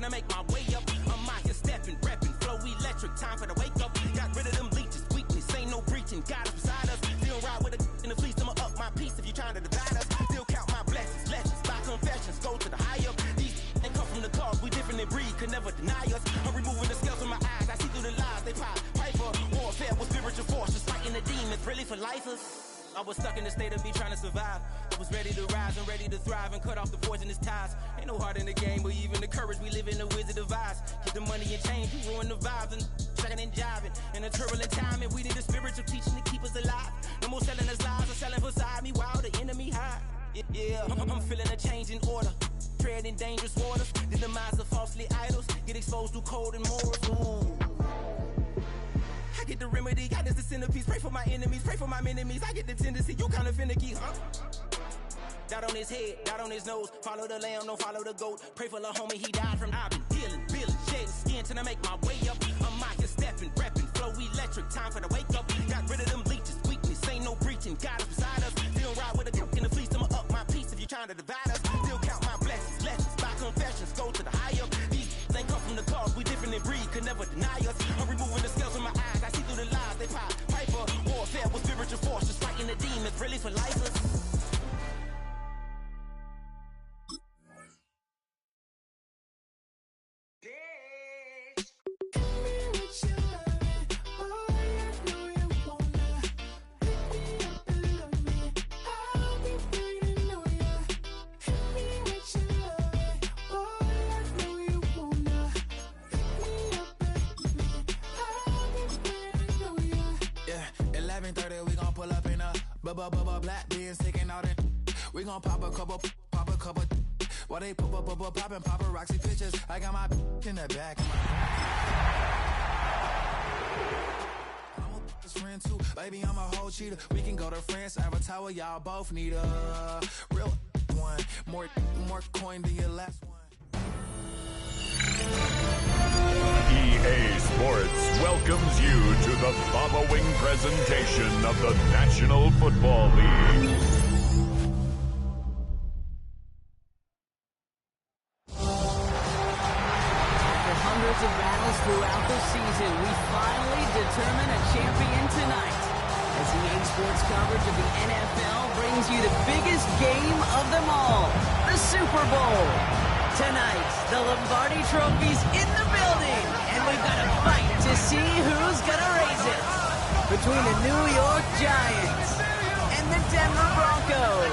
to make my way up. I'm out here stepping, repping, flow electric, time for the wake up. Got rid of them leeches, weakness, ain't no breaching, God is beside us. Still ride with a in the fleece, I'ma up my piece if you trying to divide us. Still count my blessings, legends, by confessions, go to the high up. These ain't come from the cause, we different in breed, could never deny us. I'm removing the scales from my eyes, I see through the lies, they pop. Piper, warfare with spiritual force, just fighting the demons, really for lifers. I was stuck in the state of me trying to survive. I was ready to rise and ready to thrive and cut off the poisonous ties. Ain't no heart in the game, but even the courage we live in the Wizard of Oz. Get the money and change, we ruin the vibes and tracking and jiving. In a turbulent time, and we need a spiritual teaching to keep us alive. No more selling us lies or selling beside me while the enemy hide. Yeah, I'm feeling a change in order. Treading dangerous waters. The demise of falsely idols. Get exposed through code and morals. Ooh. I get the remedy, God is the centerpiece. Pray for my enemies, pray for my enemies. I get the tendency, you kinda finicky, huh? Dot on his head, dot on his nose. Follow the lamb, don't follow the goat. Pray for the homie, he died from. I've been healing, building, shedding skin till I make my way up. I'm out here stepping, repping, flow electric, time for the wake up. Got rid of them leeches, weakness, ain't no breaching, God is beside us. Still ride with a cook in the fleece, I'ma up my piece if you trying to divide us. Still count my blessings, lessons, by confessions, go to the high up. These ain't come from the cause, we different in breed, could never deny us. I'm removing the scales from my eyes, I see through the lies, they pop. Piper, warfare with spiritual force, just fighting the demons, really for lifers. Black beans sticking out it. We gon' pop a couple. While they poppin' paparazzi pictures. I got my in the back. I'm a best friend too, baby. I'm a whole cheater. We can go to France, Avatar. Y'all both need a real one. More coin than your last one. EA Sports welcomes you to the following presentation of the National Football League. After hundreds of battles throughout the season, we finally determine a champion tonight. As EA Sports coverage of the NFL brings you the biggest game of them all, the Super Bowl. Tonight, the Lombardi Trophy's in the building, and we've got a fight to see who's gonna raise it between the New York Giants and the Denver Broncos.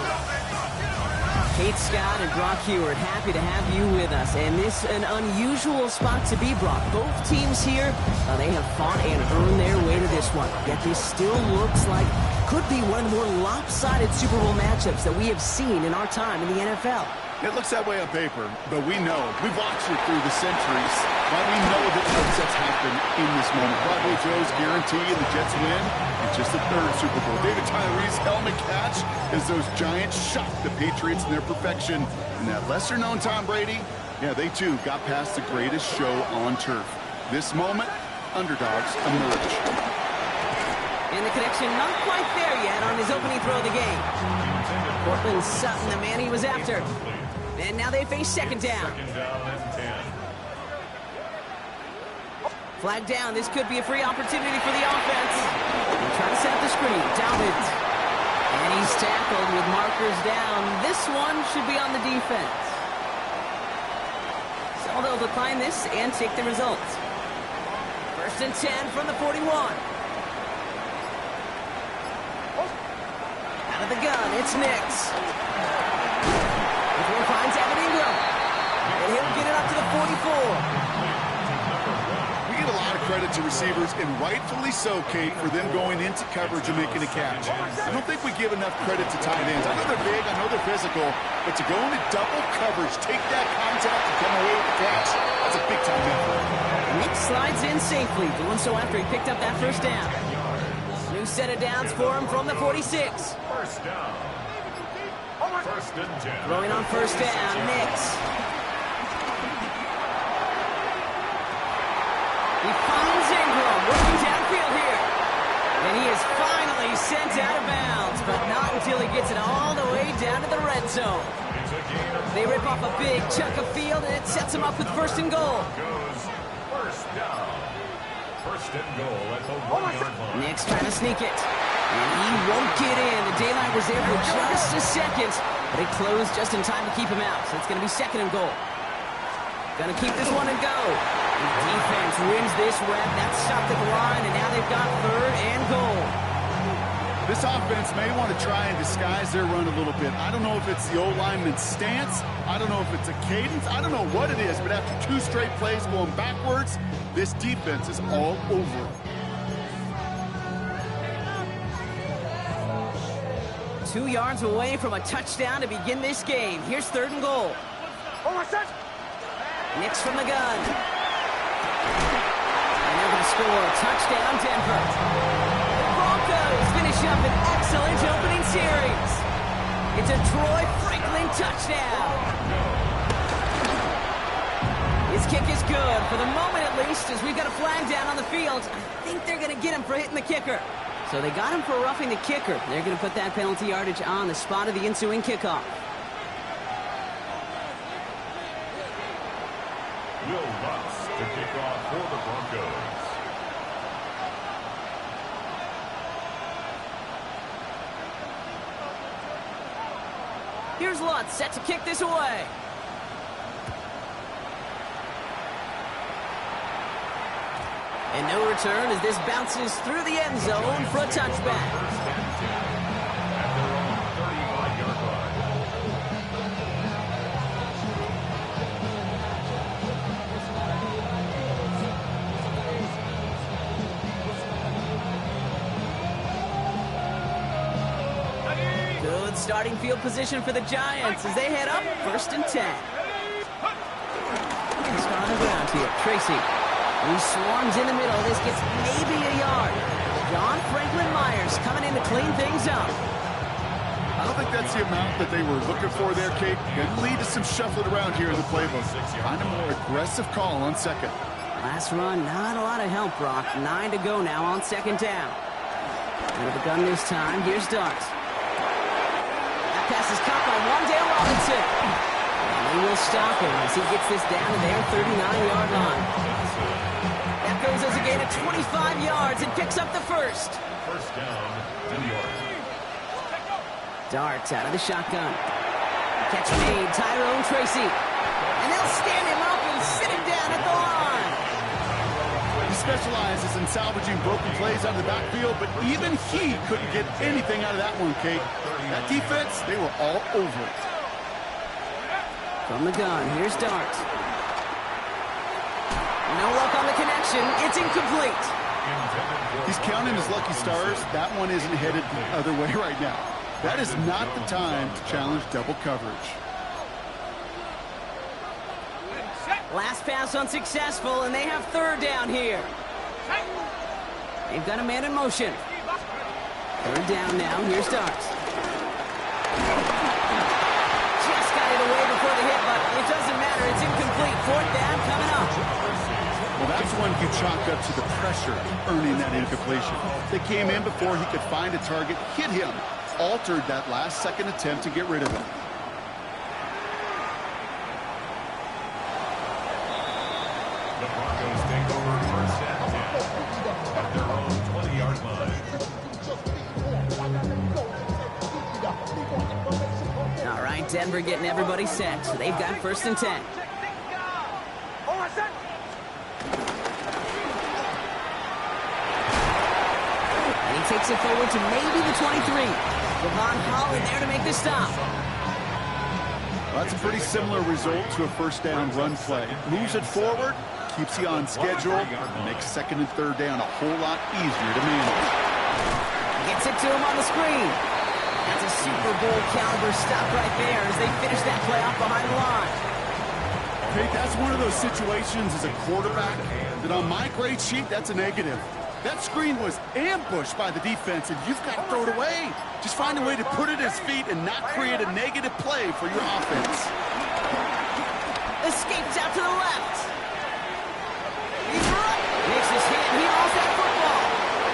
Kate Scott and Brock Huard, happy to have you with us, and this an unusual spot to be, Brock. Both teams here, they have fought and earned their way to this one, yet this still looks like could be one of the more lopsided Super Bowl matchups that we have seen in our time in the NFL. It looks that way on paper, but we know. We've watched it through the centuries. Why we know that upsets happen in this moment. Broadway Joe's guarantee and the Jets win. It's just the third Super Bowl. David Tyree's helmet catch as those Giants shocked the Patriots in their perfection. And that lesser-known Tom Brady, yeah, they too got past the greatest show on turf. This moment, underdogs emerge. And the connection not quite there yet on his opening throw of the game. Cortland Sutton, the man he was after. And now they face second down. And 10. Flag down. This could be a free opportunity for the offense. They'll try to set up the screen. Dalvin. And he's tackled with markers down. This one should be on the defense. So they'll decline this and take the result. First and 10 from the 41. Out of the gun, it's Nix. Before finds Evan Ingram. And he'll get it up to the 44. We give a lot of credit to receivers, and rightfully so, Kate, for them going into coverage and making a catch. I don't think we give enough credit to tight ends. I know they're big, I know they're physical, but to go into double coverage, take that contact and come away with the catch, that's a big-time effort. Nix slides in safely, doing so after he picked up that first down. New set of downs for him from the 46. First down. First and 10. Throwing on first down, Nix. He finds Ingram, working downfield here. And he is finally sent out of bounds, but not until he gets it all the way down to the red zone. It's a gain of They rip off a big chunk of field, and it sets them up with first and goal. Goes first down. First and goal at the 1-yard line. Nick's trying to sneak it. And he won't get in. The daylight was there for just a second, but it closed just in time to keep him out. So it's going to be second and goal. Gonna keep this one and go. The defense wins this rep. That's stopped at the line, and now they've got third and goal. This offense may want to try and disguise their run a little bit. I don't know if it's the O-lineman's stance. I don't know if it's a cadence. I don't know what it is, but after 2 straight plays going backwards, this defense is all over it. 2 yards away from a touchdown to begin this game. Here's third and goal. Nick's from the gun. And they're going to score. Touchdown, Denver. The Broncos finish up an excellent opening series. It's a Troy Franklin touchdown. His kick is good, for the moment at least, as we've got a flag down on the field. I think they're going to get him for hitting the kicker. So they got him for roughing the kicker. They're going to put that penalty yardage on the spot of the ensuing kickoff. Will Lutz to kick off for the Broncos. Here's Lutz set to kick this away. And no return as this bounces through the end zone for a touchback. First and 10 at their own 35-yard line. Good starting field position for the Giants as they head up first and 10. And start on the ground here. Tracy. He swarms in the middle. This gets maybe a yard. John Franklin Myers coming in to clean things up. I don't think that's the amount that they were looking for there, Kate. Can lead to some shuffling around here in the playbook. Find a more aggressive call on second. Last run, not a lot of help, Brock. 9 to go now on second down. With the gun this time, here's Dart. That pass is caught by Wan'Dale Robinson. And they will stop him as he gets this down to their 39-yard line. That goes as a gain of 25 yards and picks up the first. First down, New York. Dart out of the shotgun. Catch made, Tyrone Tracy. And they'll stand him up and sit him down at the line. He specializes in salvaging broken plays out of the backfield, but even he couldn't get anything out of that one, Kate. That defense, they were all over it. From the gun, here's Dart. No luck on the connection. It's incomplete. He's counting his lucky stars. That one isn't headed the other way right now. That is not the time to challenge double coverage. Last pass unsuccessful, and they have third down here. They've got a man in motion. Third down now. Here's Dart. Just got it away before the hit, but it doesn't matter. It's incomplete. Fourth down coming up. Well, that's one you chalk up to the pressure earning that incompletion. They came in before he could find a target, hit him, altered that last-second attempt to get rid of him. The Broncos take over first and 10 at their own 20-yard line. All right, Denver getting everybody set. So they've got first and 10. And he takes it forward to maybe the 23. Levon Holland there to make the stop. Well, that's a pretty similar result to a first down run play. Moves it forward, keeps you on schedule, and makes second and third down a whole lot easier to manage. Gets it to him on the screen. That's a Super Bowl caliber stop right there as they finish that play off behind the line. Hey, that's one of those situations as a quarterback that on my grade sheet, that's a negative. That screen was ambushed by the defense, and you've got to throw it away. Just find a way to put it at his feet and not create a negative play for your offense. Escapes out to the left. He's right. Makes his hit, and he lost that football.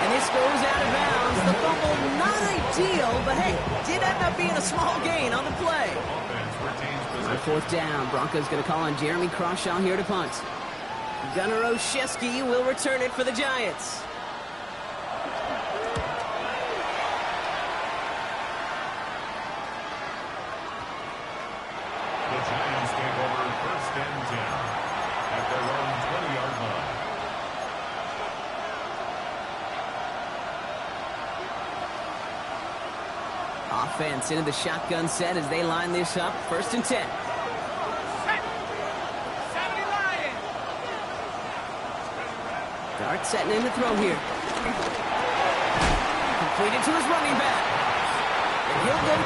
And this goes out of bounds. The fumble, not ideal, but hey, did end up being a small gain on the play. Offense On fourth down, Broncos going to call on Jeremy Crawshaw here to punt. Gunnar Olszewski will return it for the Giants. The Giants take over 1st and 10 at their own 20-yard line. Offense into the shotgun set as they line this up. 1st and 10. Dart setting in to throw here. Completed to his running back. And he'll go.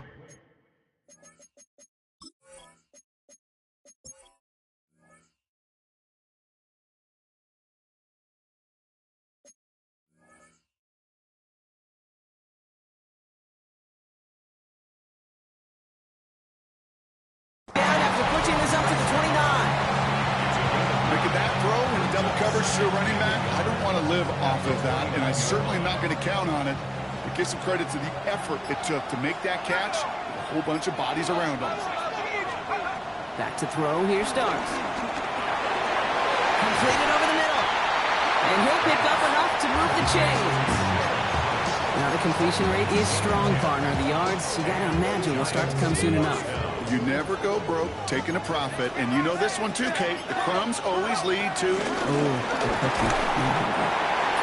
After pushing this up to the 29. Look at that throw in double coverage to a running back. I don't want to live off of that, and I'm certainly not going to count on it. But give some credit to the effort it took to make that catch with a whole bunch of bodies around him. Back to throw. Here starts. Completed over the middle. And he'll pick up enough to move the chains. Now the completion rate is strong, partner. The yards, you got to imagine, will start to come soon enough. You never go broke taking a profit, and you know this one too, Kate. The crumbs always lead to...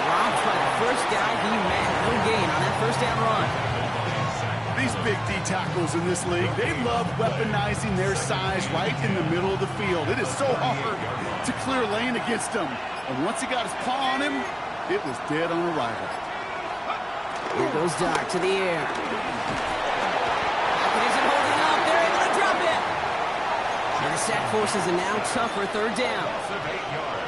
Dropped by the first guy he met. No gain on that 1st down run. These big D tackles in this league, they love weaponizing their size right in the middle of the field. It is so hard to clear lane against him. And once he got his paw on him, it was dead on arrival. Here goes Dart to the air. Isn't holding up. They're able to drop it. And the sack forces a now tougher 3rd down.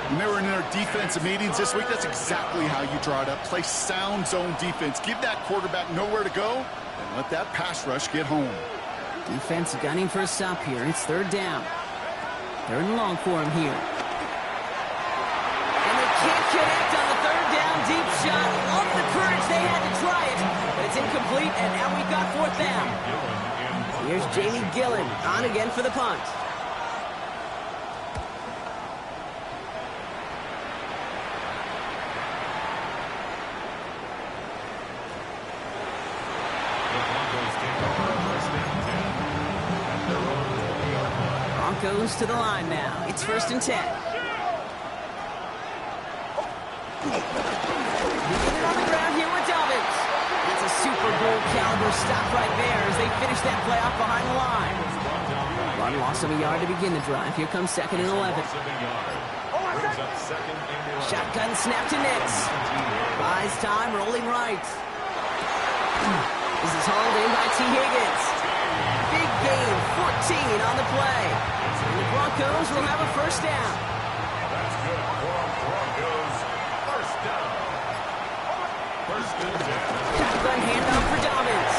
When they were in their defensive meetings this week, that's exactly how you draw it up. Play sound zone defense. Give that quarterback nowhere to go, and let that pass rush get home. Defense gunning for a stop here. It's 3rd down. 3rd and long for him here. And they can't connect on the 3rd down deep shot. Love the courage. They had to try it, but it's incomplete, and now we've got 4th down. Here's Jamie Gillen on again for the punt. Broncos to the line now. It's 1st and 10. Get it on the ground here with Dobbins. It's a Super Bowl caliber stop right there as they finish that play off behind the line. Run loss of a yard to begin the drive. Here comes 2nd and 11. Shotgun snap to Nix. Buys time, rolling right. This is hauled in by T. Higgins. Big gain, 14 on the play. And the Broncos will have a 1st down. That's good for Broncos. 1st down. 1st and 10. Shotgun handoff for Dobbins.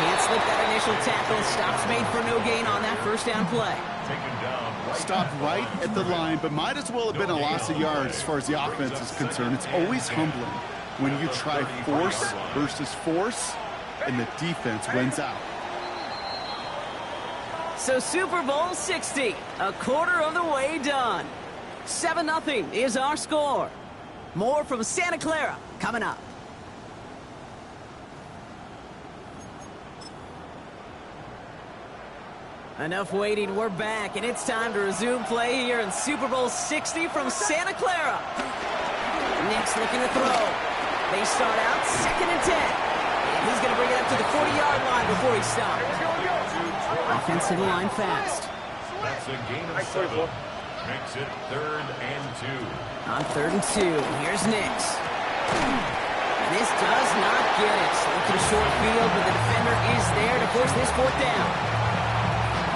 Can't slip that initial tackle. Stops made for no gain on that 1st down play. Taken down. Stopped right at the line, but might as well have been a loss of yards as far as the offense is concerned. It's always humbling when you try force versus force, and the defense wins out. So Super Bowl 60, a quarter of the way done. 7-0 is our score. More from Santa Clara coming up. Enough waiting, we're back, and it's time to resume play here in Super Bowl 60 from Santa Clara. Nix looking to throw. They start out 2nd and 10. And he's going to bring it up to the 40-yard line before he stops. Offensive line fast. That's a gain of 7. Makes it 3rd and 2. On 3rd and 2, here's Nix. And this does not get it. Looking short field, but the defender is there to force this 4th down.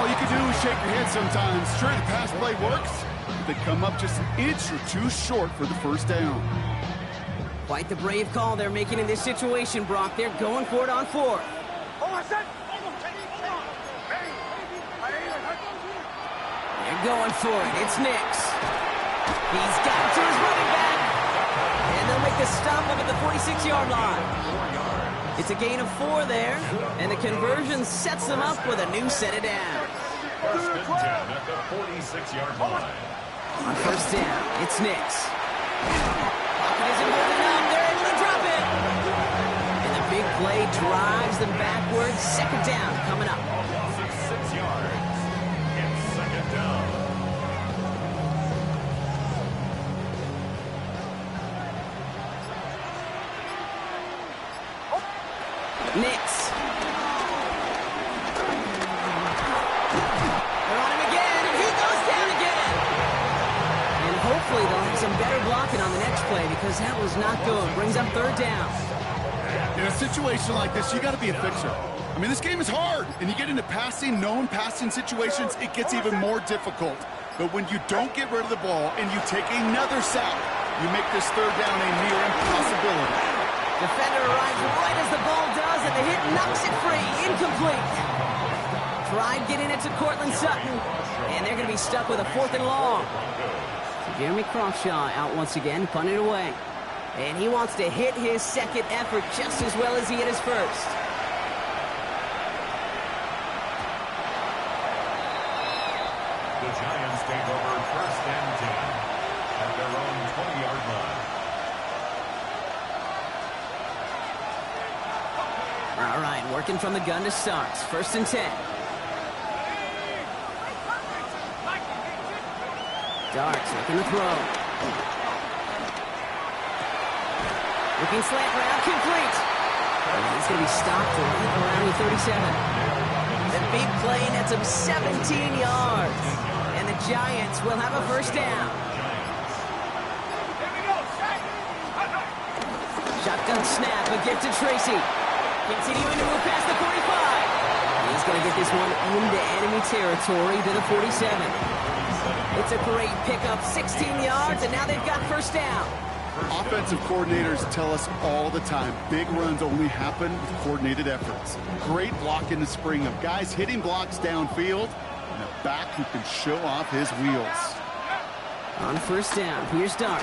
All you can do is shake your head sometimes. Sure, the pass play works, but they come up just an inch or two short for the 1st down. Quite the brave call they're making in this situation, Brock. They're going for it on 4th. They're going for it. It's Nix. He's got it to his running back. And they'll make the stop up at the 46-yard line. It's a gain of 4 there, and the conversion sets them up with a new set of downs. First and 10 at the 46-yard line. On first down, it's Nix. Pocket isn't holding up. They're able to drop it. And the big play drives them backwards. Second down coming up. Loss of 6 yards. It's second down. Nix. They're on him again, and he goes down again. And hopefully they'll have some better blocking on the next play because that was not good. Brings up third down. In a situation like this, you got to be a fixer. I mean, this game is hard, and you get into known passing situations, it gets even more difficult. But when you don't get rid of the ball and you take another sack, you make this third down a near impossibility. Defender arrives right as the ball does, and the hit knocks it free. Incomplete. Tried getting it to Cortland Sutton, and they're going to be stuck with a 4th and long. So Jeremy Crawfshaw out once again, punted away. And he wants to hit his second effort just as well as he hit his first. The Giants take over first and 10 at their own 20-yard line. All right, working from the gun to start. First and 10. Darts looking to throw. Looking slant route, complete. And he's going to be stopped right around the 37. The big play nets him 17 yards. And the Giants will have a first down. Shotgun snap, a gift to Tracy. Continuing to move past the 45. He's going to get this one into enemy territory to the 47. It's a great pickup, 16 yards, and now they've got first down. Offensive coordinators tell us all the time, big runs only happen with coordinated efforts. Great block in the spring of guys hitting blocks downfield, and a back who can show off his wheels. On first down, here's Dart.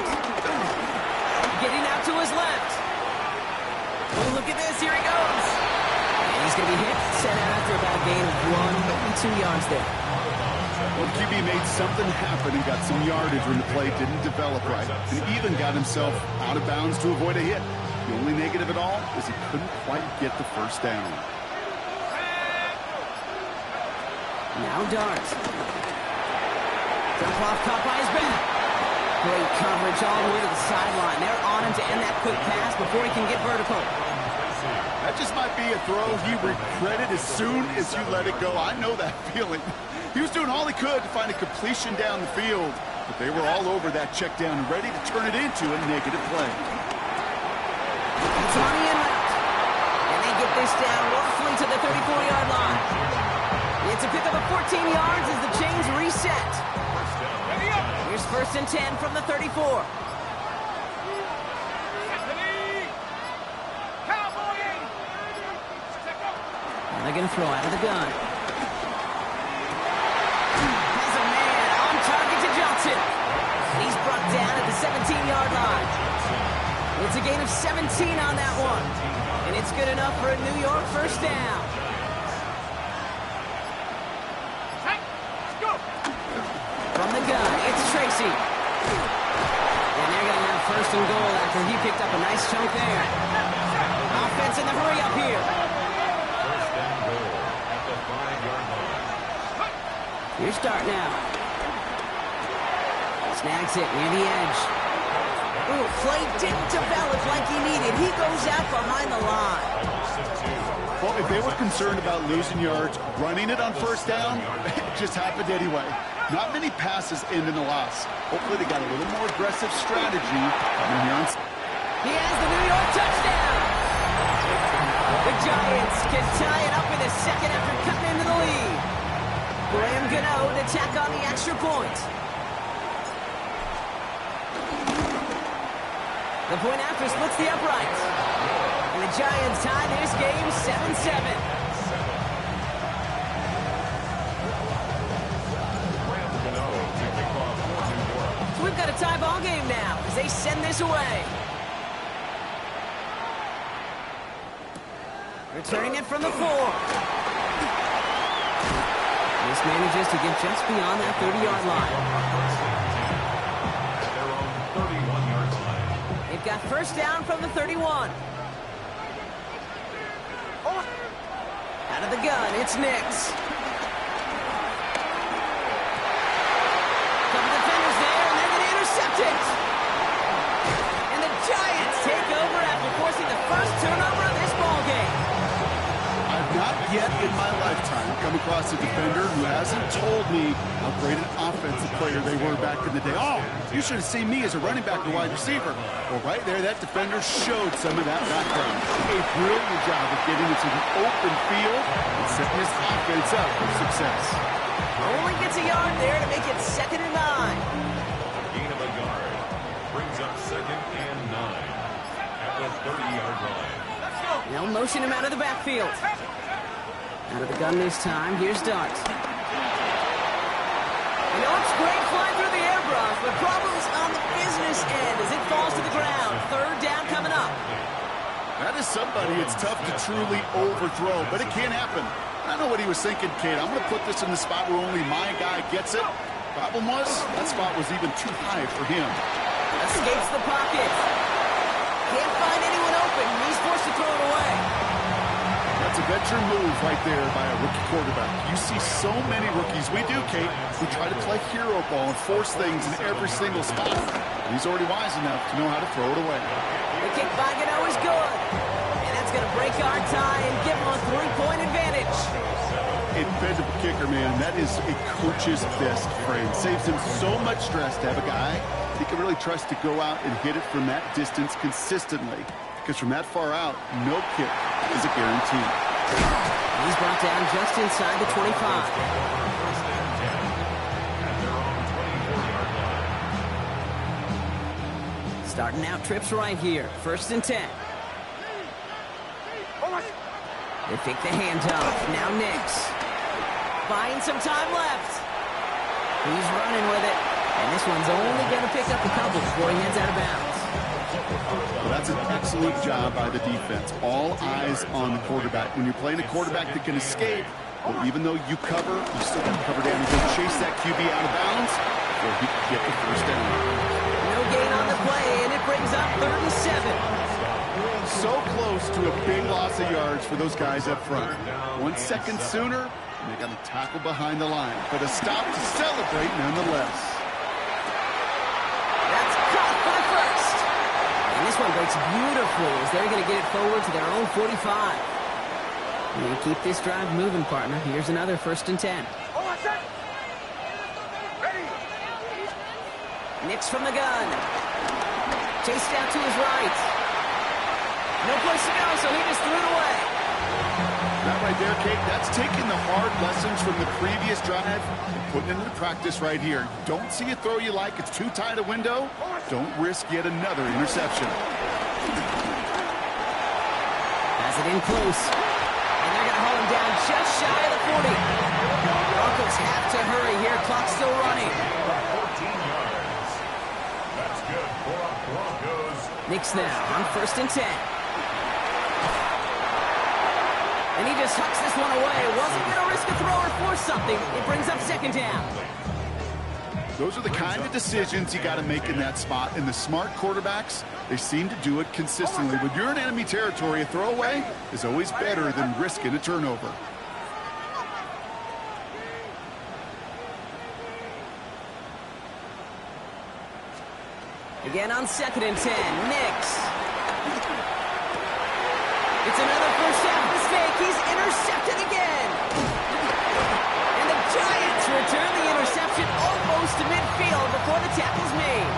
Getting out to his left. Oh, look at this, here he goes. And he's going to be hit, set out after about a gain of 1, maybe 2 yards there. Well, QB made something happen and got some yardage when the play didn't develop right, and even got himself out of bounds to avoid a hit. The only negative at all is he couldn't quite get the first down. Now Dart. Dump off, caught by his back. Great coverage all the way to the sideline. They're on him to end that quick pass before he can get vertical. That just might be a throw he regretted as soon as you let it go. I know that feeling. He was doing all he could to find a completion down the field, but they were all over that check down and ready to turn it into a negative play. It's on the in route. And they get this down roughly to the 34-yard line. It's a pickup of 14 yards as the chains reset. Here's first and 10 from the 34. And they're going to throw out of the gun. Has a man on target to Johnson. And he's brought down at the 17-yard line. It's a gain of 17 on that one. And it's good enough for a New York first down. From the gun, it's Tracy. And they're going to have first and goal after he picked up a nice chunk there. Offense in the hurry up here. First and goal at the 5-yard line. Here's Dart now. Snags it near the edge. Ooh, play didn't develop like he needed. He goes out behind the line. Well, if they were concerned about losing yards, running it on first down, it just happened anyway. Not many passes end in a loss. Hopefully they got a little more aggressive strategy coming here on. He has the New York touchdown. The Giants can tie it up in a second after cutting into the lead. Graham Gano to tack on the extra point. The point after splits the uprights. And the Giants tie this game 7-7. So we've got a tie ball game now as they send this away. Returning it from the 4. This manages to get just beyond that 30-yard line. They've got first down from the 31. Out of the gun, it's Nix. Couple defenders there, and they're going to intercept it. And the Giants take over after forcing the first turnover of this ballgame. I've not yet in my lifetime come across a defender who hasn't told me how great an offensive player they were back in the day. Oh, you should have seen me as a running back or wide receiver. Well, right there, that defender showed some of that background. A brilliant job of getting into the open field and setting his offense up for success. Only gets a yard there to make it 2nd and 9. Gain of a yard brings up 2nd and 9 at the 30-yard line. They'll motion him out of the backfield. Out of the gun this time. Here's Dart. It looks great flying through the air, Brock, but problems on the business end as it falls to the ground. 3rd down coming up. That is somebody it's tough to truly overthrow, but it can happen. I know what he was thinking, Kate. I'm going to put this in the spot where only my guy gets it. Problem was, that spot was even too high for him. Escapes the pocket. Can't find anyone open. He's forced to throw it away. That's a veteran move right there by a rookie quarterback. You see so many rookies, we do, Kate, who try to play hero ball and force things in every single spot. And he's already wise enough to know how to throw it away. The kick by Gano is good. And that's going to break our tie and give him a 3-point advantage. A dependable kicker, man. That is a coach's best friend. Saves him so much stress to have a guy he can really trust to go out and hit it from that distance consistently. Because from that far out, no kick is a guarantee. He's brought down just inside the 25. Starting out trips right here. 1st and 10. They fake the handoff. Now Nix. Buying some time left. He's running with it. And this one's only going to pick up a couple before he heads out of bounds. Well, that's an excellent job by the defense. All eyes on the quarterback. When you're playing a quarterback that can escape, well, even though you cover, you still got to cover down and go chase that QB out of bounds before he can get the first down. No gain on the play, and it brings up 3rd and 7. So close to a big loss of yards for those guys up front. 1 second sooner, and they got to tackle behind the line. But a stop to celebrate nonetheless. That's caught for the first. And this one breaks beautifully as they're going to get it forward to their own 45. They keep this drive moving, partner. Here's another 1st and 10. Nix from the gun. Chased out to his right. No place to go, so he just threw it away. That right there, Kate, that's taking the hard lessons from the previous drive and putting it into practice right here. Don't see a throw you like. It's too tight a window. Don't risk yet another interception. Has it in close. And they're going to hold him down just shy of the 40. Broncos have to hurry here. Clock's still running. 14 yards. That's good for Broncos. Nix now on 1st and 10. And he just hucks this one away. Wasn't going to risk a throw or force something. It brings up 2nd down. Those are the kind of decisions you got to make in that spot. And the smart quarterbacks, they seem to do it consistently. When you're in enemy territory, a throwaway is always better than risking a turnover. Again on 2nd and 10. Nix. It's another first half mistake. He's intercepted again. And the Giants return the interception almost to midfield before the tackle's made.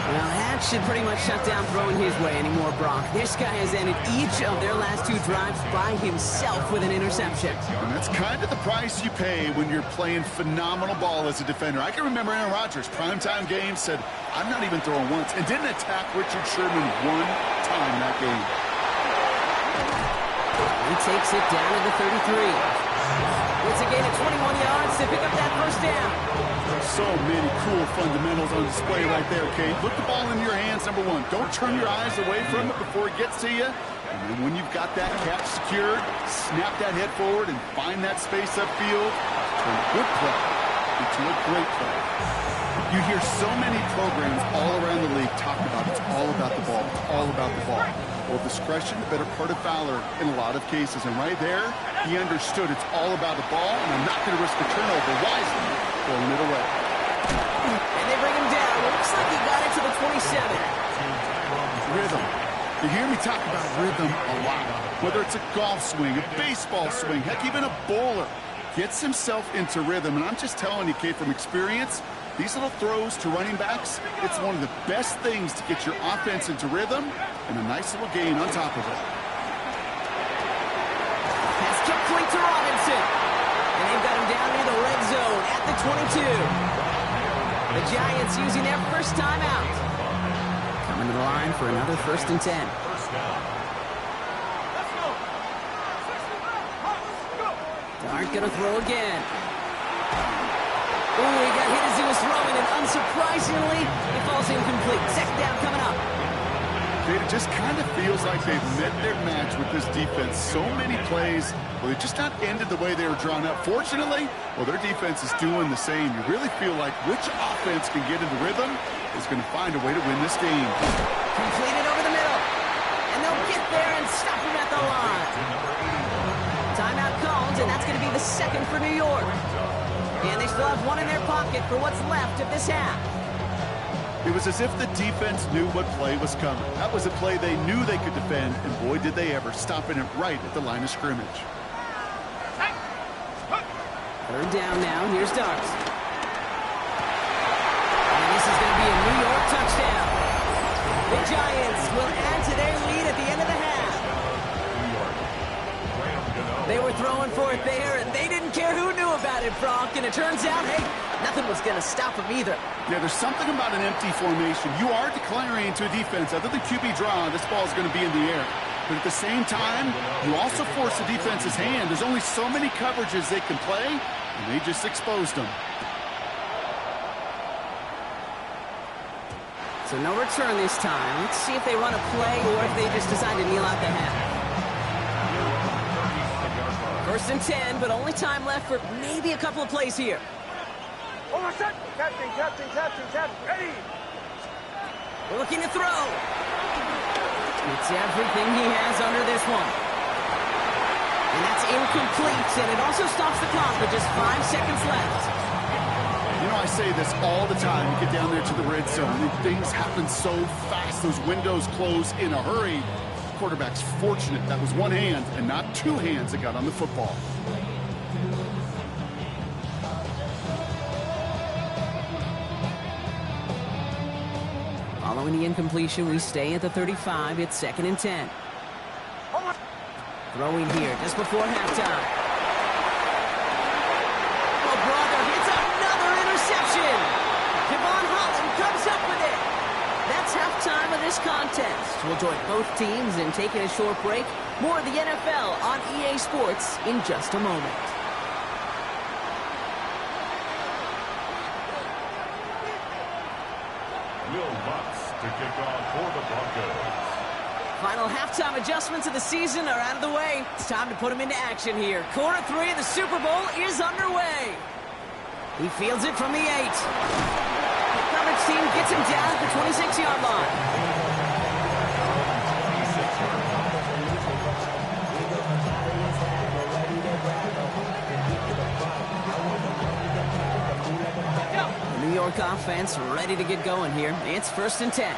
Well, that should pretty much shut down throwing his way anymore, Brock. This guy has ended each of their last 2 drives by himself with an interception. And that's kind of the price you pay when you're playing phenomenal ball as a defender. I can remember Aaron Rodgers, primetime game, said, I'm not even throwing once, and didn't attack Richard Sherman 1 time that game. He takes it down to the 33. It's a gain of 21 yards to pick up that first down. So many cool fundamentals on display right there, Kate. Put the ball in your hands, number 1. Don't turn your eyes away from it before it gets to you. And then when you've got that catch secured, snap that head forward and find that space upfield. from good play into a great play. You hear so many programs all around the league talk about it's all about the ball. It's all about the ball. Well, discretion, the better part of valor in a lot of cases. And right there, he understood it's all about the ball, and I'm not going to risk a turnover wisely, throwing it away. And they bring him down. Looks like he got it to the 27. Rhythm. You hear me talk about rhythm a lot. Whether it's a golf swing, a baseball swing, heck, even a bowler gets himself into rhythm. And I'm just telling you, Kate, from experience, these little throws to running backs, it's one of the best things to get your offense into rhythm and a nice little gain on top of it. Pass complete to Robinson. And they've got him down near the red zone at the 22. The Giants using their first timeout. Coming to the line for another 1st and 10. Dart gonna throw again. Ooh, he got hit as he was throwing, and unsurprisingly, it falls incomplete. 2nd down coming up. It just kind of feels like they've met their match with this defense. So many plays, well, they just not ended the way they were drawn up. Fortunately, well, their defense is doing the same. You really feel like which offense can get into rhythm is going to find a way to win this game. Completed over the middle. And they'll get there and stop him at the line. Timeout called, and that's going to be the 2nd for New York. And they still have one in their pocket for what's left of this half. It was as if the defense knew what play was coming. That was a play they knew they could defend, and boy, did they ever, stopping it right at the line of scrimmage. 3rd down now. Here's Darks. And this is going to be a New York touchdown. The Giants will add to their lead at the end of the half. They were throwing for it there, and they didn't care who knew about it, Brock. And it turns out, hey, nothing was going to stop them either. Yeah, there's something about an empty formation. You are declaring to a defense, other than QB draw, this ball is going to be in the air. But at the same time, you also force the defense's hand. There's only so many coverages they can play, and they just exposed them. So no return this time. Let's see if they run a play or if they just decide to kneel out the half. 1st and 10, but only time left for maybe a couple of plays here. Captain, ready! We're looking to throw. It's everything he has under this one. And that's incomplete, and it also stops the clock with just 5 seconds left. You know, I say this all the time. You get down there to the red zone, and things happen so fast. Those windows close in a hurry. Quarterback's fortunate that was one hand and not 2 hands that got on the football. Following the incompletion, we stay at the 35. It's 2nd and 10. Throwing here just before halftime. Oh, brother, it's another interception. Kevon Holland comes up with it. That's halftime of this contest. We'll join both teams in taking a short break. More of the NFL on EA Sports in just a moment. Will Lutz to kick off for the Broncos. Final halftime adjustments of the season are out of the way. It's time to put them into action here. Quarter 3 of the Super Bowl is underway. He fields it from the 8. The coverage team gets him down at the 26-yard line. The New York offense ready to get going here. It's 1st and 10.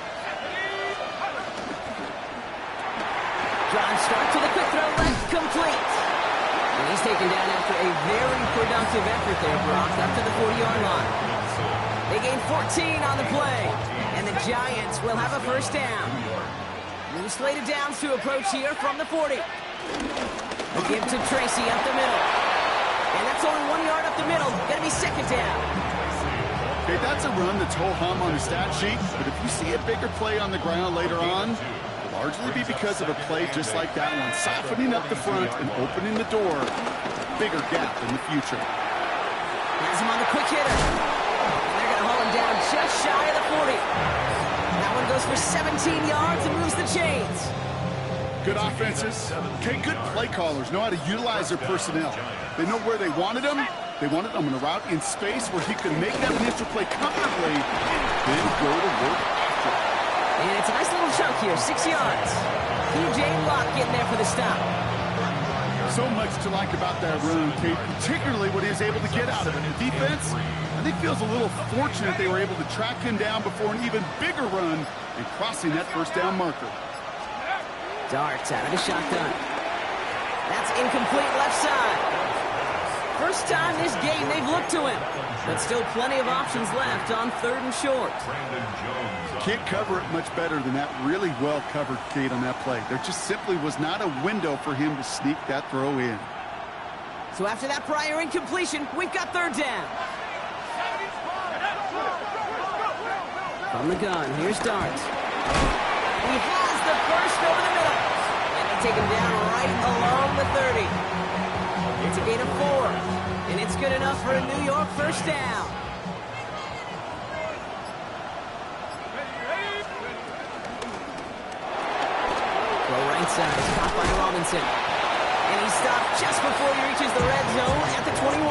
Drive start to the quick throw left, complete. And he's taken down after a very productive effort there, Brock, up to the 40-yard line. They gain 14 on the play, and the Giants will have a 1st down. New slated downs to approach here from the 40. A give to Tracy up the middle. And that's only 1 yard up the middle. Gonna be 2nd down. Okay, that's a run that's ho-hum on the stat sheet, but if you see a bigger play on the ground later on, largely be because of a play just like that one, softening up the front and opening the door, bigger gap in the future. Has him on the quick hitter. And they're going to haul him down just shy of the 40. That one goes for 17 yards and moves the chains. Good offenses, okay, good play callers know how to utilize their personnel. They know where they wanted them, They wanted him on a route in space where he could make that initial play comfortably and then go to work after. And it's a nice little chunk here, 6 yards. P.J. Locke getting there for the stop. So much to like about that run, Kate, particularly what he was able to get out of it. The defense, I think, feels a little fortunate they were able to track him down before an even bigger run and crossing that first down marker. Darts out of the shotgun. That's incomplete left side. First time this game they've looked to him, but still plenty of options left on 3rd and short. Can't cover it much better than that. Really well covered, Kate, on that play. There just simply was not a window for him to sneak that throw in. So after that prior incompletion, we've got 3rd down. From the gun, here's Darts. He has the first over the middle. And they take him down right along the 30. It's a gain of 4. And it's good enough for a New York first down. Caught by Robinson. And he stopped just before he reaches the red zone at the 21.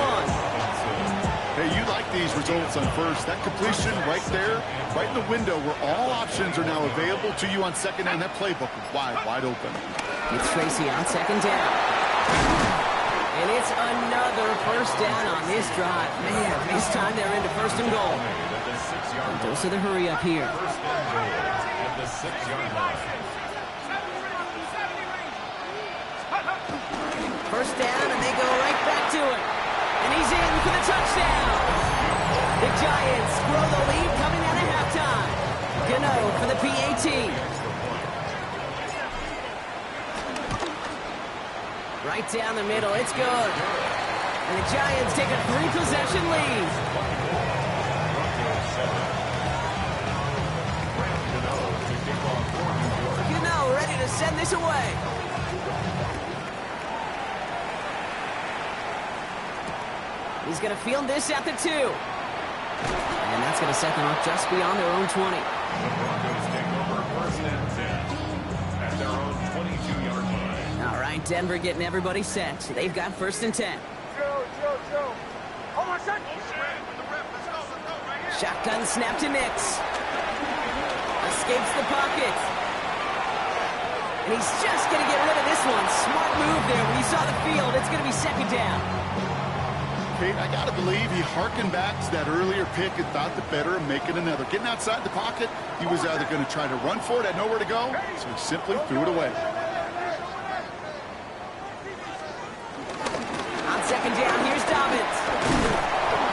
Hey, you like these results on first. That completion right there, right in the window where all options are now available to you on second down. That playbook is wide open. It's Tracy on 2nd down. And it's another first down on this drive. Man, this time they're into 1st and goal. And those are the hurry up here. At the 6-yard line. First down, and they go right back to it. And he's in for the touchdown. The Giants grow the lead coming out of halftime. Gano for the PAT. Right down the middle, it's good. And the Giants take a 3-possession lead. Gano ready to send this away. He's going to field this at the 2. And that's going to set them up just beyond their own 20. The Broncos take over 1st and 10 at their own 22-yard line. All right, Denver getting everybody set. They've got 1st and 10. Joe. Hold on, son. Shotgun snap to Nix. Escapes the pocket. And he's just going to get rid of this one. Smart move there. When he saw the field, it's going to be 2nd down. Kate, I got to believe he harkened back to that earlier pick and thought the better of making another. Getting outside the pocket, he was either going to try to run for it, had nowhere to go, so he simply threw it away. On 2nd down, here's Dobbins.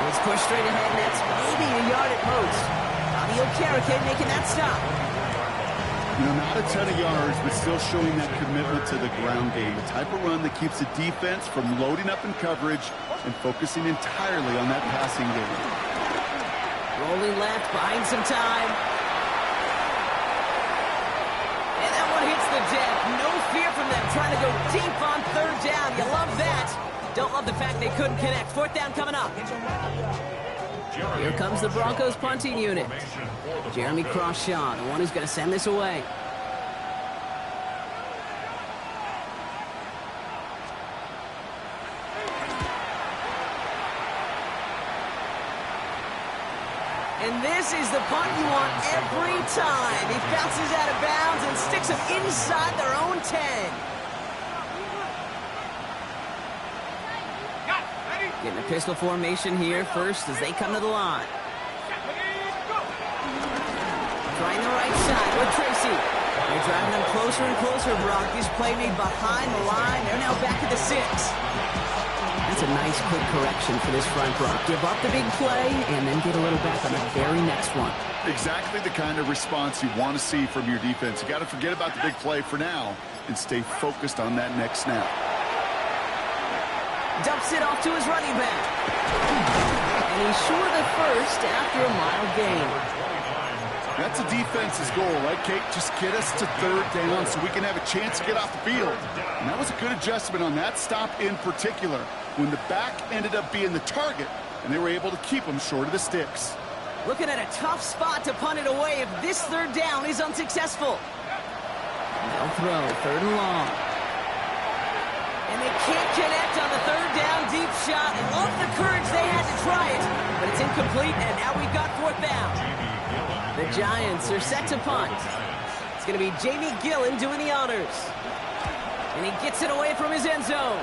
He's pushed straight ahead, and that's maybe a yard at most. Bobby Okereke making that stop. You know, not a ton of yards, but still showing that commitment to the ground game. The type of run that keeps the defense from loading up in coverage and focusing entirely on that passing game. Rolling left, buying some time. And that one hits the deck. No fear from them trying to go deep on 3rd down. You love that. Don't love the fact they couldn't connect. 4th down coming up. Here comes the Broncos punting unit. Jeremy Crawshaw, the one who's going to send this away. And this is the punt you want every time. He bounces out of bounds and sticks them inside their own 10. Getting a pistol formation here first as they come to the line. Trying the right side with Tracy. They're driving them closer and closer, Brock. This play made behind the line. They're now back at the 6. That's a nice quick correction for this front, Brock. Give up the big play and then get a little back on the very next one. Exactly the kind of response you want to see from your defense. You got to forget about the big play for now and stay focused on that next snap. Dumps it off to his running back. And he's short of first after a mild gain. That's a defense's goal, right, Kate? Just get us to 3rd down so we can have a chance to get off the field. And that was a good adjustment on that stop in particular, when the back ended up being the target, and they were able to keep him short of the sticks. Looking at a tough spot to punt it away if this 3rd down is unsuccessful. They'll throw 3rd and long. And they can't connect on the third down deep shot. Love the courage they had to try it, but it's incomplete, and now we've got fourth down. The Giants are set to punt. It's going to be Jamie Gillen doing the honors. And he gets it away from his end zone.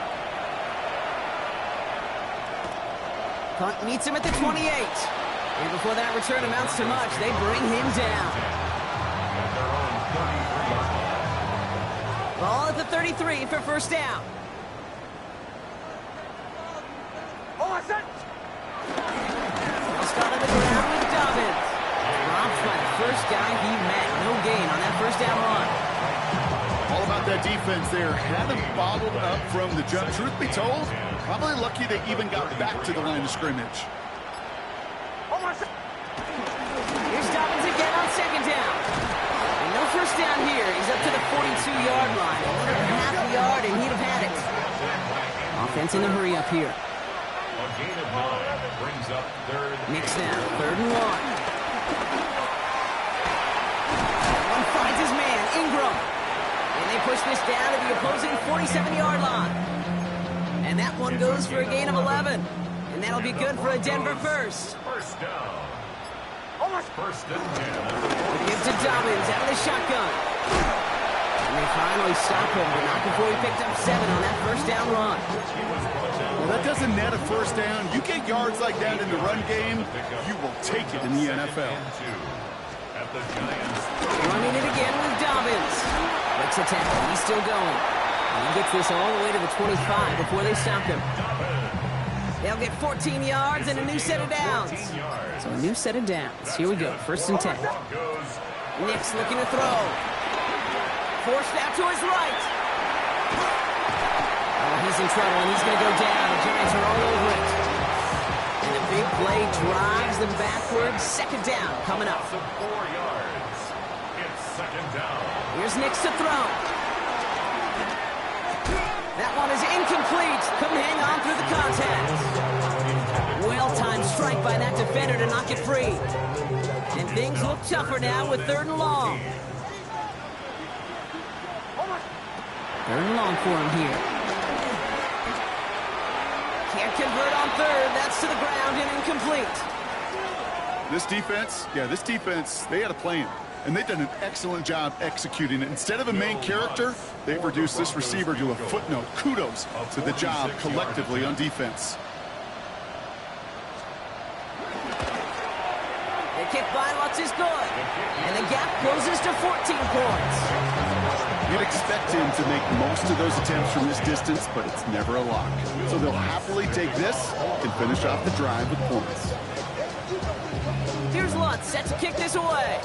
Punt meets him at the 28. And before that return amounts to much, they bring him down. Ball at the 33 for first down. Hold on, set. They'll start on the ground with Dobbins. Dropped by the first guy he met. No gain on that first down run. All about that defense there. Had them bottled up from the jump. Truth be told, probably lucky they even got back to the line of scrimmage. Hold on, set. Here's Dobbins again on second down. And no first down here. He's up to the 42-yard line. Under half a yard, and he'd have had it. Offense in the hurry up here. A gain of 9 brings up third. Mix now, 3rd and 1. That one finds his man, Ingram. And they push this down to the opposing 47-yard line. And that one goes for a gain of 11. And that'll be good for a Denver first. First down. Hold on. First and 10. Give to Dobbins out of the shotgun. And they finally stop him, but not before he picked up 7 on that first down run. Well, that doesn't net a first down. You get yards like that in the run game, you will take it in the NFL. At the Giants. Running it again with Dobbins. Breaks a tackle. He's still going. And he gets this all the way to the 25 before they stop him. They'll get 14 yards and a new set of downs. So a new set of downs. Here we go. First and 10. Nick's looking to throw. Forced out to his right. Oh, he's in trouble, and he's going to go down. The Giants are all over it. And a big play drives them backwards. Second down coming up. 4 yards. It's second down. Here's Nix to throw. That one is incomplete. Couldn't hang on through the contact. Well-timed strike by that defender to knock it free. And things look tougher now with 3rd and long. 3rd and long for him here. Can't convert on 3rd. That's to the ground and incomplete. This defense, they had a plan. And they've done an excellent job executing it. Instead of a main character, they've reduced this receiver to a footnote. Kudos to the job collectively on defense. The kick by Lutz is good. And the gap closes to 14 points. You'd expect him to make most of those attempts from this distance, but it's never a lock. So they'll happily take this and finish off the drive with points. Here's Lutz set to kick this away.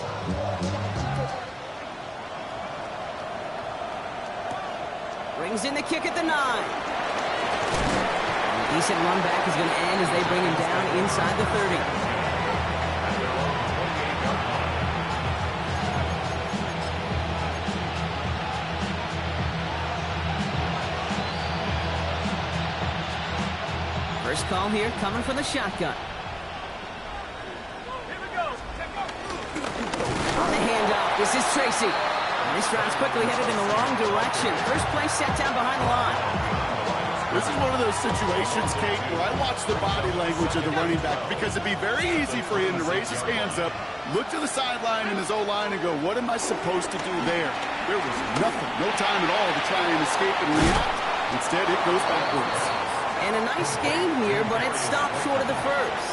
Brings in the kick at the 9. A decent run back is going to end as they bring him down inside the 30. First call here coming from the shotgun. On the handoff, this is Tracy. And this drive's quickly headed in the wrong direction. First play set down behind the line. This is one of those situations, Kate, where I watch the body language of the running back because it'd be very easy for him to raise his hands up, look to the sideline in his O-line and go, what am I supposed to do there? There was nothing, no time at all to try and escape and react. Instead, it goes backwards. And a nice game here, but it stopped short of the first.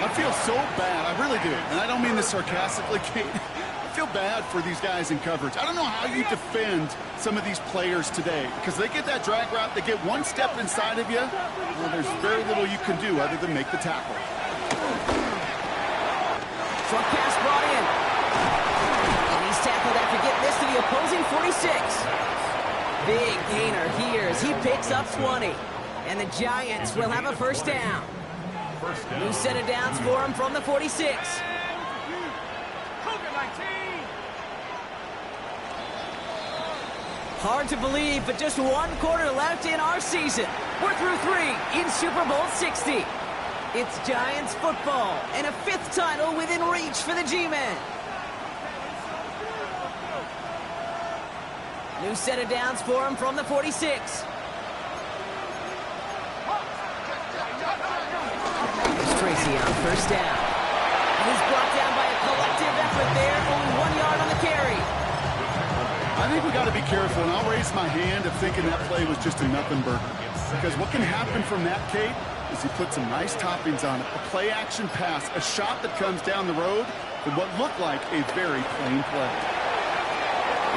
I feel so bad, I really do. And I don't mean this sarcastically, Kate. I feel bad for these guys in coverage. I don't know how you defend some of these players today because they get that drag route, they get one step inside of you, well, there's very little you can do other than make the tackle. Short pass brought in. And he's tackled after getting this to the opposing 46. Big gainer here as he picks up 20. And the Giants will have a first down. New set of downs for him from the 46. Hard to believe, but just 1 quarter left in our season. We're through 3 in Super Bowl 60. It's Giants football and a 5th title within reach for the G-Men. New set of downs for him from the 46. Tracy on first down. And he's brought down by a collective effort there. Only 1 yard on the carry. I think we got to be careful, and I'll raise my hand of thinking that play was just a nothing burger. Because what can happen from that, Kate, is he put some nice toppings on it. A play-action pass, a shot that comes down the road from what looked like a very plain play.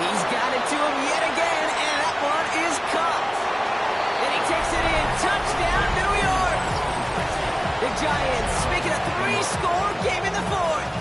He's got it to him yet again, and that one is caught. And he takes it in. Touchdown, New York! The Giants making a 3-score game in the fourth.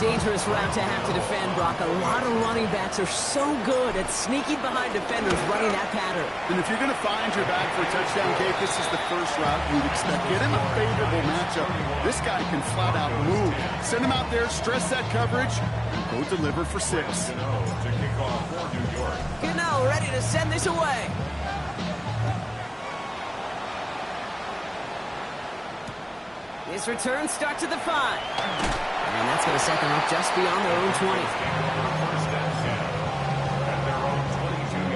Dangerous route to have to defend, Brock. A lot of running backs are so good at sneaking behind defenders running that pattern. And if you're going to find your back for a touchdown, Kate, this is the first route you'd expect. Get him a favorable matchup. This guy can flat out move. Send him out there, stress that coverage, and go deliver for 6. To kick off for New York. Gano ready to send this away. His return starts at the 5. And that's going to set them up just beyond their own 20.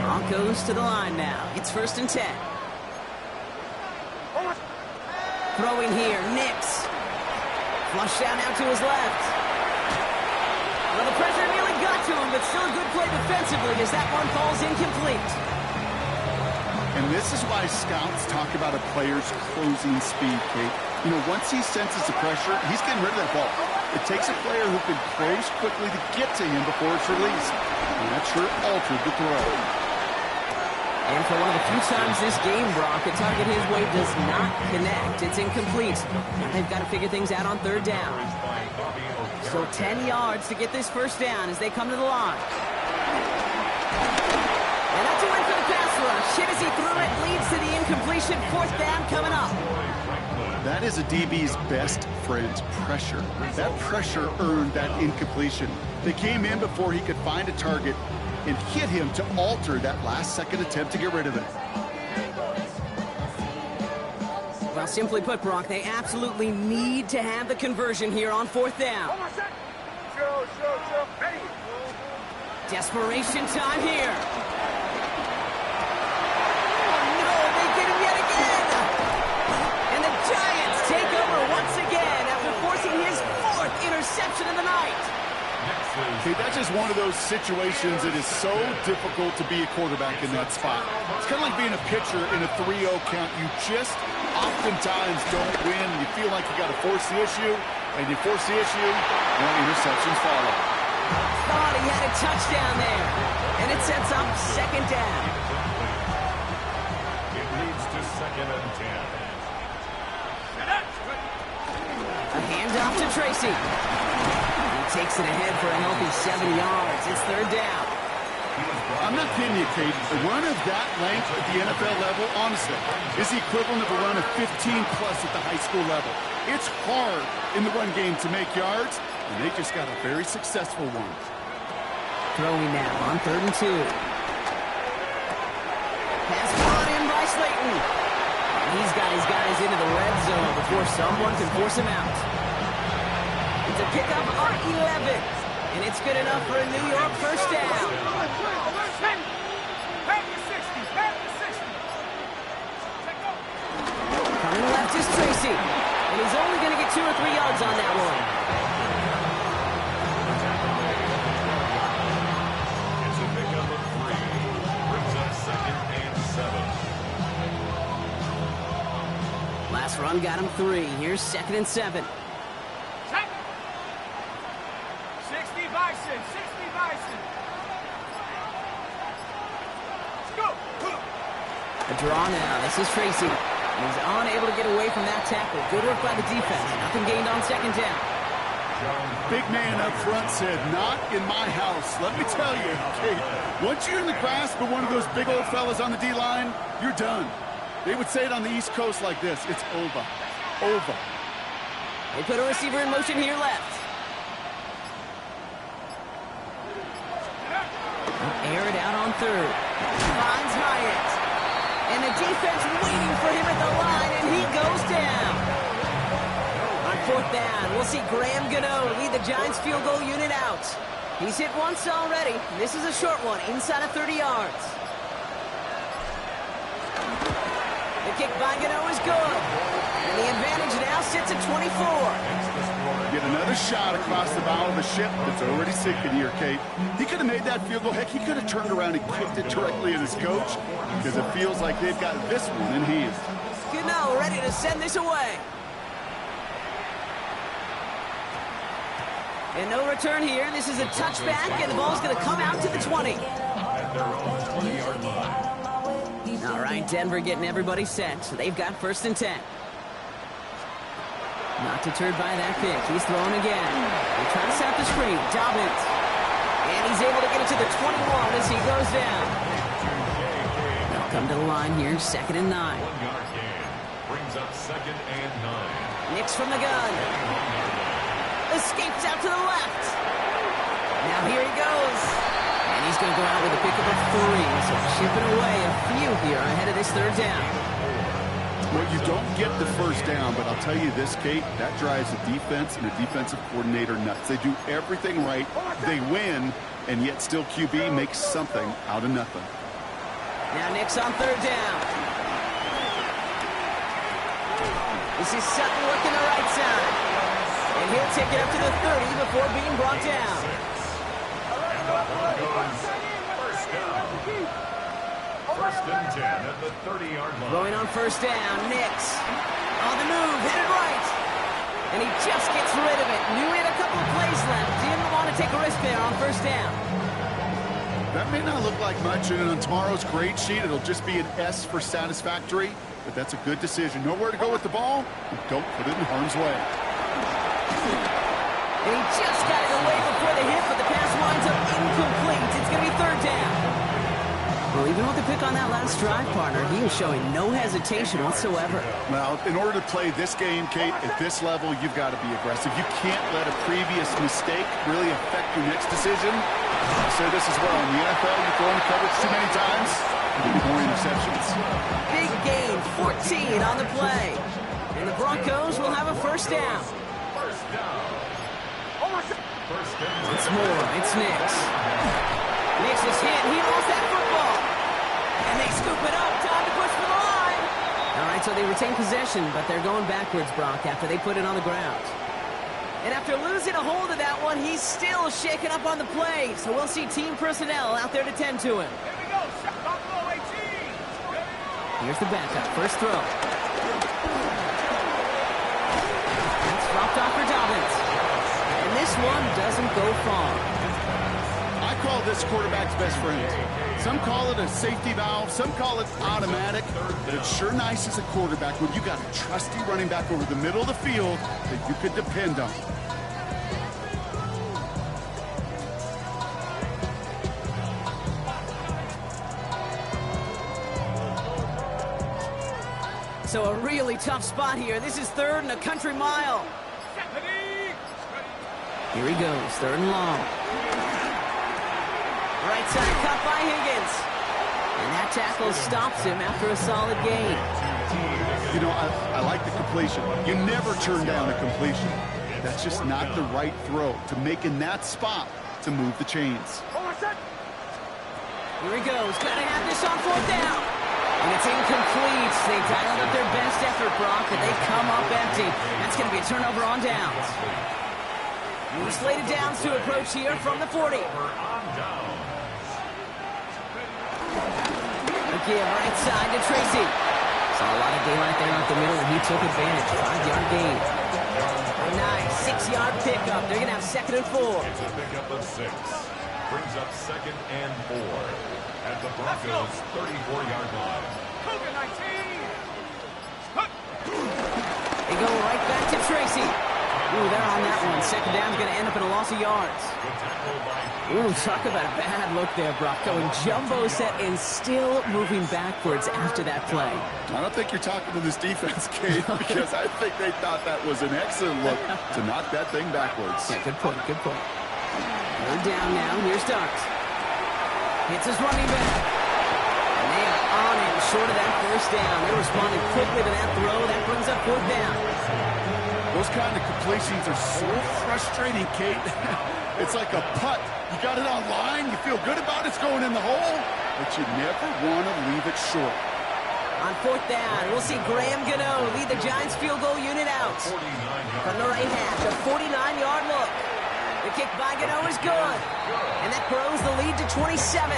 Broncos to the line now. It's 1st and 10. Throwing here, Nix. Flush down out to his left. Well, the pressure nearly got to him, but still a good play defensively as that one falls incomplete. And this is why scouts talk about a player's closing speed, Kate. You know, once he senses the pressure, he's getting rid of that ball. It takes a player who can close quickly to get to him before it's released. And that sure altered the throw. And for one of the few times this game, Brock, a target his way does not connect. It's incomplete. Now they've got to figure things out on 3rd down. So 10 yards to get this first down as they come to the line. And that's a win for the pass rush. Hit as he threw it, leads to the incompletion. 4th down coming up. That is a DB's best friend, pressure. That pressure earned that incompletion. They came in before he could find a target and hit him to alter that last-second attempt to get rid of it. Well, simply put, Brock, they absolutely need to have the conversion here on 4th down. Desperation time here. Oh, no, they get him yet again. And the Giants take over once again after forcing his 4th interception of the night. Okay, that's just one of those situations that is so difficult to be a quarterback in that spot. It's kind of like being a pitcher in a 3-0 count. You just oftentimes don't win. You feel like you got to force the issue, and you force the issue, and interceptions follow. Thought he had a touchdown there, and it sets up 2nd down. It leads to 2nd and 10. A handoff to Tracy. He takes it ahead for a healthy 7 yards. It's 3rd down. I'm not kidding you, Kate. A run of that length at the NFL level, honestly, is the equivalent of a run of 15-plus at the high school level. It's hard in the run game to make yards, and they just got a very successful one. Throwing now on 3rd and 2. Pass brought in by Slayton. He's got his guys into the red zone before someone can force him out. It's a pickup on 11. And it's good enough for a New York first down. Coming left is Tracy. And he's only going to get 2 or 3 yards on that one. It's a pickup of 3. Brings up 2nd and 7. Last run got him 3. Here's 2nd and 7. 60 Bison, 60 Bison. Let's go. A draw now. This is Tracy. He's unable to get away from that tackle. Good work by the defense. Nothing gained on 2nd down. Big man up front said, not in my house. Let me tell you, Kate, once you're in the grasp of one of those big old fellas on the D-line, you're done. They would say it on the East Coast like this. It's over. Over. They put a receiver in motion here left. Air it out on 3rd. Finds Hyatt. And the defense waiting for him at the line, and he goes down. On 4th down, we'll see Graham Gano lead the Giants field goal unit out. He's hit once already. This is a short one, inside of 30 yards. The kick by Gano is good. And And the advantage now sits at 24. Get another shot across the bow of the ship that's already sinking here, Kate. He could have made that field goal. Heck, he could have turned around and kicked it directly at his coach because it feels like they've got this one in hand. Cano ready to send this away. And no return here. This is a touchback, and the ball's going to come out to the 20. All right, Denver getting everybody set. So they've got 1st and 10. Not deterred by that pick. He's throwing again. They try to set up the screen. Dobbins. And he's able to get it to the 21 as he goes down. They'll come to the line here. 2nd and 9. 1-yard gain. Brings up 2nd and 9. Nix from the gun. Escapes out to the left. Now here he goes. And he's going to go out with a pickup of 3. So chipping away a few here ahead of this 3rd down. Well, you don't get the 1st down, but I'll tell you this, Kate, that drives a defense and a defensive coordinator nuts. They do everything right. They win, and yet still QB makes something out of nothing. Now Nix on 3rd down. This is Sutton looking the right side. And he'll take it up to the 30 before being brought down. First and 10 at the 30-yard line. Going on 1st down, Nix. On the move, headed right. And he just gets rid of it. Knew he had a couple of plays left. Didn't want to take a risk there on 1st down. That may not look like much, and on tomorrow's grade sheet, it'll just be an S for satisfactory, but that's a good decision. Know where to go with the ball, and don't put it in harm's way. And he just got it away before the hit, but the pass winds up incomplete. It's going to be 3rd down. Well, even with the pick on that last drive, partner, he was showing no hesitation whatsoever. Well, in order to play this game, Kate, at this level, you've got to be aggressive. You can't let a previous mistake really affect your next decision. I'll say this as well. In the NFL, you throw in coverage too many times, you get more interceptions. Big gain, 14 on the play. And the Broncos will have a 1st down. It's Moore. It's Nix. Nix is hit. He lost that football. And they scoop it up. Time to push for the line. All right, so they retain possession, but they're going backwards, Brock, after they put it on the ground. And after losing a hold of that one, he's still shaking up on the play. So we'll see team personnel out there to tend to him. Here we go. Buffalo 18. Here's the backup. First throw. That's dropped off for Dobbins. And this one doesn't go far. I call this quarterback's best friend. Some call it a safety valve, some call it automatic, but it's sure nice as a quarterback when you got a trusty running back over the middle of the field that you could depend on. So a really tough spot here. This is 3rd and a country mile. Here he goes, 3rd and long. Right side cut by Higgins. And that tackle stops him after a solid gain. You know, I like the completion. You never turn down a completion. That's just not the right throw to make in that spot to move the chains. Here he goes. Gotta have this on 4th down. And it's incomplete. They dialed up their best effort, Brock, and they come up empty. That's going to be a turnover on downs. New slated downs to approach here from the 40. Again, right side to Tracy. Saw a lot of daylight there up the middle, and he took advantage. 5-yard gain. Nice 6-yard pickup. They're going to have 2nd and 4. It's a pickup of 6. Brings up 2nd and 4 at the Broncos' 34-yard line. Cougar 19. They go right back to Tracy. Ooh, they're on that one. 2nd down's going to end up in a loss of yards. Ooh, talk about a bad look there, Brock. Going jumbo set and still moving backwards after that play. I don't think you're talking to this defense, Kate, because I think they thought that was an excellent look to knock that thing backwards. Yeah, good point, good point. 3rd down now. Here's Starks. Hits his running back. And they are on it short of that 1st down. They responded quickly to that throw. That brings up 4th down. Those kind of completions are so frustrating, Kate. It's like a putt. You got it on line, you feel good about it's going in the hole, but you never want to leave it short. On fourth down, we'll see Graham Gano lead the Giants field goal unit out. From the right hash, a 49-yard look. The kick by Gano is good. And that grows the lead to 27.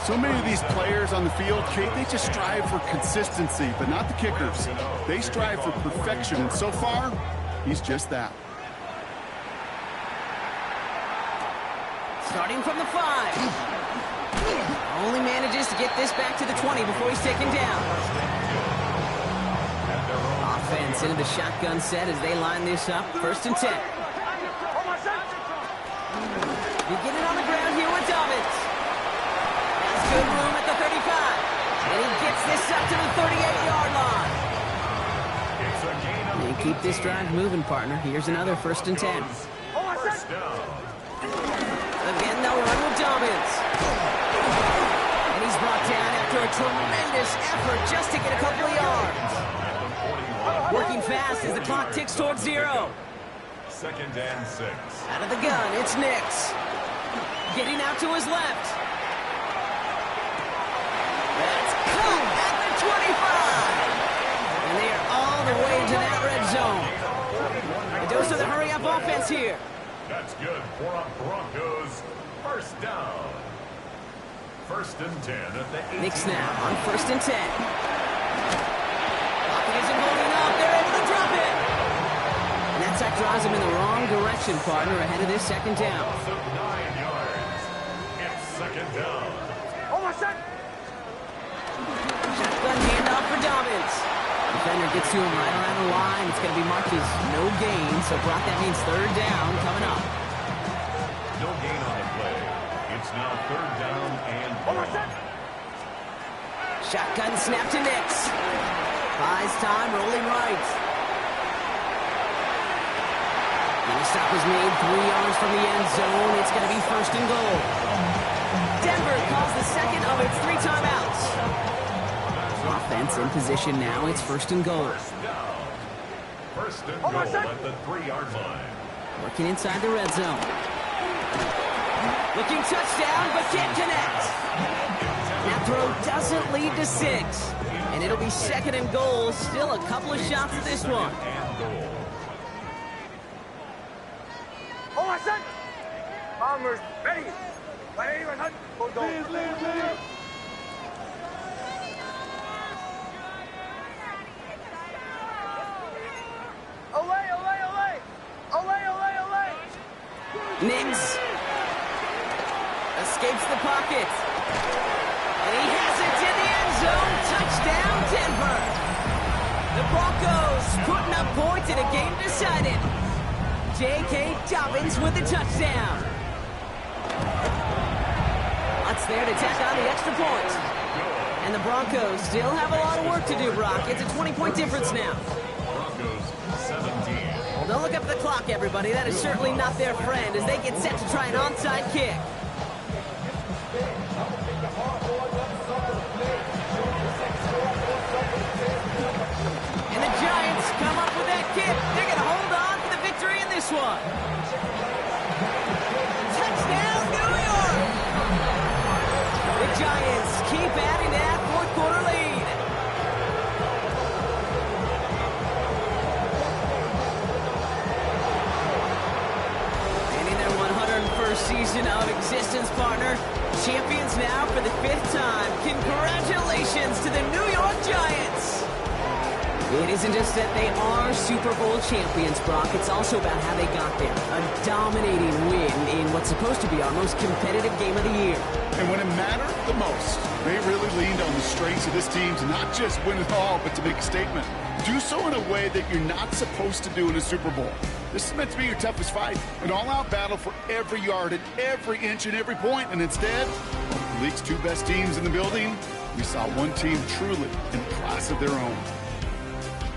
So many of these players on the field, Kate, they just strive for consistency, but not the kickers. They strive for perfection, and so far, he's just that. Starting from the 5. Only manages to get this back to the 20 before he's taken down. Offense into the shotgun set as they line this up. First and 10. Beginning on the ground here with Dobbins. Has good room at the 35. And he gets this up to the 38-yard line. They keep this drive moving, partner. Here's another first and 10. Again, they'll run with Dobbins. And he's brought down after a tremendous effort just to get a couple of yards. Working fast as the clock ticks towards 0. Second and 6. Out of the gun, it's Nix. Getting out to his left. That's caught at the 25. And they are all the way into that red zone. A dose of the hurry-up offense here. That's good for a Broncos first down. First and 10 at the 18. Nix now on first and 10. Pocket isn't holding up. They're able to drop it. And that sack drives him in the wrong direction, partner, ahead of this second down. 9 yards. It's second down. Shotgun handoff for Dobbins. Defender gets to him right around the line. It's going to be marked as no gain. So, Brock, that means third down coming up. No gain on the play. It's now third down and 1. Shotgun snap to Nix. Buys time, rolling right. And the stop is made 3 yards from the end zone. It's going to be first and goal. Denver calls the second of its 3 timeouts. Offense in position now. It's first and goal. First and goal at the 3-yard line. Working inside the red zone. Looking touchdown, but can't connect. That throw doesn't lead to 6. And it'll be second and goal. Still a couple of shots at this one. Bombers ready. Nix escapes the pocket. And he has it to the end zone. Touchdown, Denver. The Broncos putting up points in a game decided. J.K. Dobbins with the touchdown. Lutz there to tack on the extra point. And the Broncos still have a lot of work to do, Brock. It's a 20-point difference now. Broncos 17. Well, don't look up at the clock, everybody. That is certainly not their friend as they get set to try an onside kick. And the Giants come up with that kick. They're going to hold on for the victory in this one. Touchdown, New York! The Giants keep adding to that fourth-quarter lead. Season of existence, partner. Champions now for the 5th time. Congratulations to the New York Giants. It isn't just that they are Super Bowl champions, Brock. It's also about how they got there. A dominating win in what's supposed to be our most competitive game of the year. And when it mattered the most, they really leaned on the strengths of this team to not just win it all, but to make a statement. Do so in a way that you're not supposed to do in a Super Bowl. This is meant to be your toughest fight, an all-out battle for every yard and every inch and every point. And instead, the league's 2 best teams in the building, we saw one team truly in a class of their own.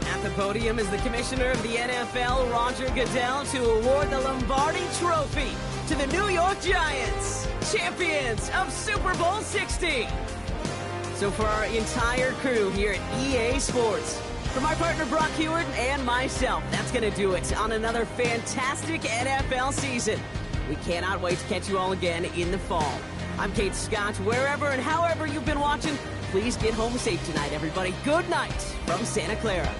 At the podium is the commissioner of the NFL, Roger Goodell, to award the Lombardi Trophy to the New York Giants, champions of Super Bowl 60. So for our entire crew here at EA Sports, for my partner Brock Huard and myself, that's going to do it on another fantastic NFL season. We cannot wait to catch you all again in the fall. I'm Kate Scott. Wherever and however you've been watching, Please get home safe tonight, everybody. Good night from Santa Clara.